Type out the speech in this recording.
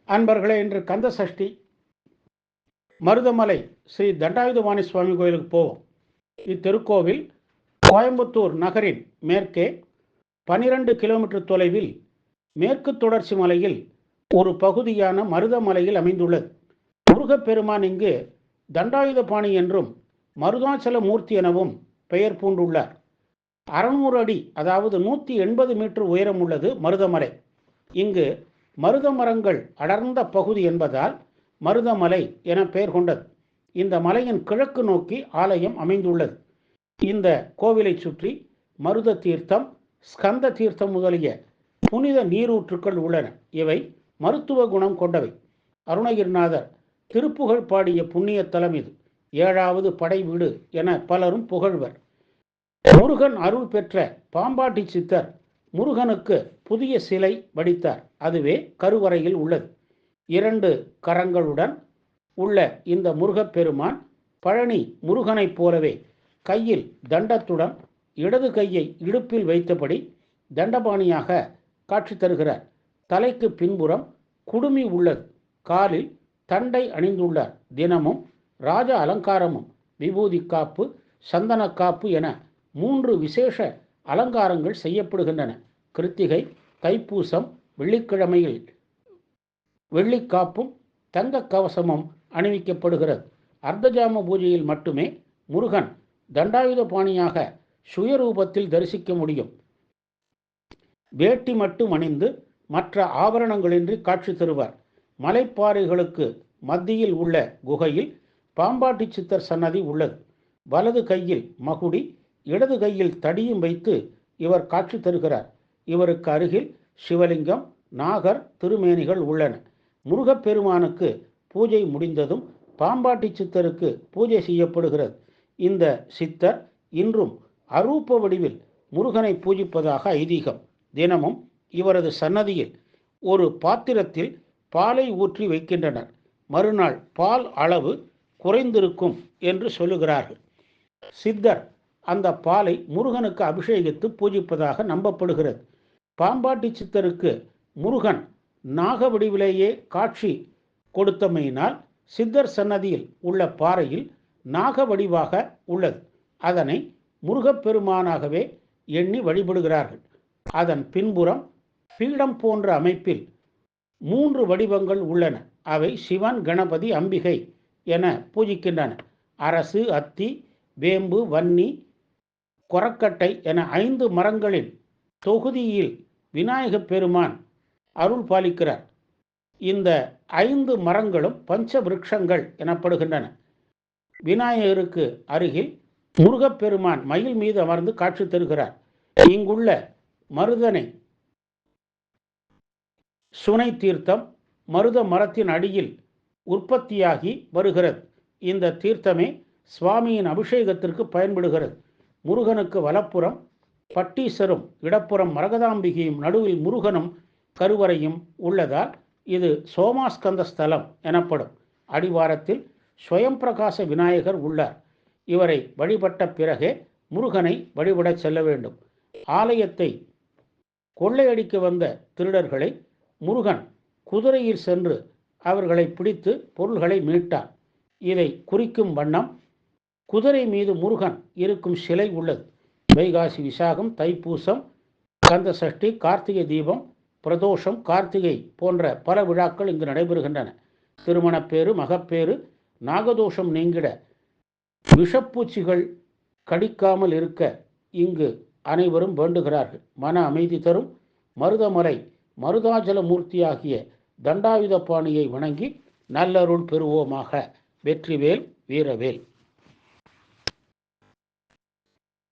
அன்பர்களே, இன்று கந்த சஷ்டி. மருதமலை ஸ்ரீ தண்டாயுதபாணி சுவாமி கோயிலுக்கு போவோம். இத்திருக்கோவில் கோயம்புத்தூர் நகரின் மேற்கே 12 கிலோமீட்டர் தொலைவில் மேற்கு தொடர்ச்சி மலையில் ஒரு பகுதியான மருதமலையில் அமைந்துள்ளது. முருகப்பெருமான் இங்கு தண்டாயுதபாணி என்றும் மருதாச்சல மூர்த்தி எனவும் பெயர் பூண்டுள்ளார். 600 அடி, அதாவது 180 மீட்டர் உயரம் உள்ளது மருதமலை. இங்கு மருத மரங்கள் அடர்ந்த பகுதி என்பதால் மருதமலை என பெயர் கொண்டது. இந்த மலையின் கிழக்கு நோக்கி ஆலயம் அமைந்துள்ளது. இந்த கோவிலை சுற்றி மருத தீர்த்தம், ஸ்கந்த தீர்த்தம் முதலிய புனித நீரூற்றுக்கள் உள்ளன. இவை மருத்துவ குணம் கொண்டவை. அருணகிரிநாதர் திருப்புகழ் பாடிய புண்ணிய தலம் இது. 7வது படை வீடு என பலரும் புகழ்வர். முருகன் அருள் பெற்ற பாம்பாட்டி சித்தர் முருகனுக்கு புதிய சிலை வடித்தார். அதுவே கருவறையில் உள்ளது. 2 கரங்களுடன் உள்ள இந்த முருகப்பெருமான் பழனி முருகனைப் போலவே கையில் தண்டத்துடன் இடது கையை இடுப்பில் வைத்தபடி தண்டபாணியாக காட்சி தருகிறார். தலைக்கு பின்புறம் குடுமி உள்ளது. காலில் தண்டை அணிந்துள்ளார். தினமும் ராஜ அலங்காரமும் விபூதி காப்பு, சந்தன காப்பு என 3 விசேஷ அலங்காரங்கள் செய்யப்படுகின்றன. கிருத்திகை, தைப்பூசம், வெள்ளிக்கிழமையில் வெள்ளிக்காப்பும் தங்க கவசமும் அணிவிக்கப்படுகிறது. அர்த்தஜாம பூஜையில் மட்டுமே முருகன் தண்டாயுதபாணியாக சுயரூபத்தில் தரிசிக்க முடியும். வேட்டி மட்டும் அணிந்து மற்ற ஆபரணங்களின்றி காட்சி தருவார். மலைப்பாறைகளுக்கு மத்தியில் உள்ள குகையில் பாம்பாட்டி சித்தர் சன்னதி உள்ளது. வலது கையில் மகுடி, இடது கையில் தடியும் வைத்து இவர் காட்சி தருகிறார். இவருக்கு அருகில் சிவலிங்கம், நாகர் திருமேனிகள் உள்ளன. முருகப்பெருமானுக்கு பூஜை முடிந்ததும் பாம்பாட்டி சித்தருக்கு பூஜை செய்யப்படுகிறது. இந்த சித்தர் இன்றும் அரூப வடிவில் முருகனை பூஜிப்பதாக ஐதீகம். தினமும் இவரது சன்னதியில் ஒரு பாத்திரத்தில் பாலை ஊற்றி வைக்கின்றனர். மறுநாள் பால் அளவு குறைந்திருக்கும் என்று சொல்லுகிறார்கள். சித்தர் அந்த பாலை முருகனுக்கு அபிஷேகித்து பூஜிப்பதாக நம்பப்படுகிறது. பாம்பாட்டி சித்தருக்கு முருகன் நாக வடிவிலேயே காட்சி கொடுத்தமையினால் சித்தர் சன்னதியில் உள்ள பாறையில் நாக வடிவாக உள்ளது. அதனை முருகப்பெருமானாகவே எண்ணி வழிபடுகிறார்கள். அதன் பின்புறம் பீடம் போன்ற அமைப்பில் 3 வடிவங்கள் உள்ளன. அவை சிவன், கணபதி, அம்பிகை என பூஜிக்கின்றன. அரசு, அத்தி, வேம்பு, வன்னி, கொரக்கட்டை என 5 மரங்களின் தொகுதியில் விநாயகப் பெருமான் அருள் பாலிக்கிறார். இந்த 5 மரங்களும் பஞ்ச விருட்சங்கள் எனப்படுகின்றன. விநாயகருக்கு அருகில் முருகப்பெருமான் மயில் மீது அமர்ந்து காட்சி தருகிறார். இங்குள்ள மருதனை சுனை தீர்த்தம் மருத மரத்தின் அடியில் உற்பத்தியாகி வருகிறது. இந்த தீர்த்தமே சுவாமியின் அபிஷேகத்திற்கு பயன்படுகிறது. முருகனுக்கு வலப்புறம் பட்டீசரும் இடப்புறம் மரகதாம்பிகையும் நடுவில் முருகனும் கருவறையும் உள்ளதால் இது சோமாஸ்கந்த ஸ்தலம் எனப்படும். அடிவாரத்தில் ஸ்வயம் பிரகாச விநாயகர் உள்ளார். இவரை வழிபட்ட பிறகே முருகனை வழிபட செல்ல வேண்டும். ஆலயத்தை கொள்ளையடிக்க வந்த திருடர்களை முருகன் குதிரையில் சென்று அவர்களை பிடித்து பொருள்களை மீட்டார். இதை குறிக்கும் வண்ணம் குதிரை மீது முருகன் இருக்கும் சிலை உள்ளது. வைகாசி விசாகம், தைப்பூசம், கந்த சஷ்டி, கார்த்திகை தீபம், பிரதோஷம், கார்த்திகை போன்ற பல விழாக்கள் இங்கு நடைபெறுகின்றன. திருமணப்பேறு, மகப்பேறு, நாகதோஷம் நீங்கிட, விஷப்பூச்சிகள் கடிக்காமல் இருக்க இங்கு அனைவரும் வேண்டுகிறார்கள். மன அமைதி தரும் மருதமலை மருதாச்சல மூர்த்தியாகிய தண்டாயுதபாணியை வணங்கி நல்லருள் பெறுவோமாக. வெற்றிவேல், வீரவேல்.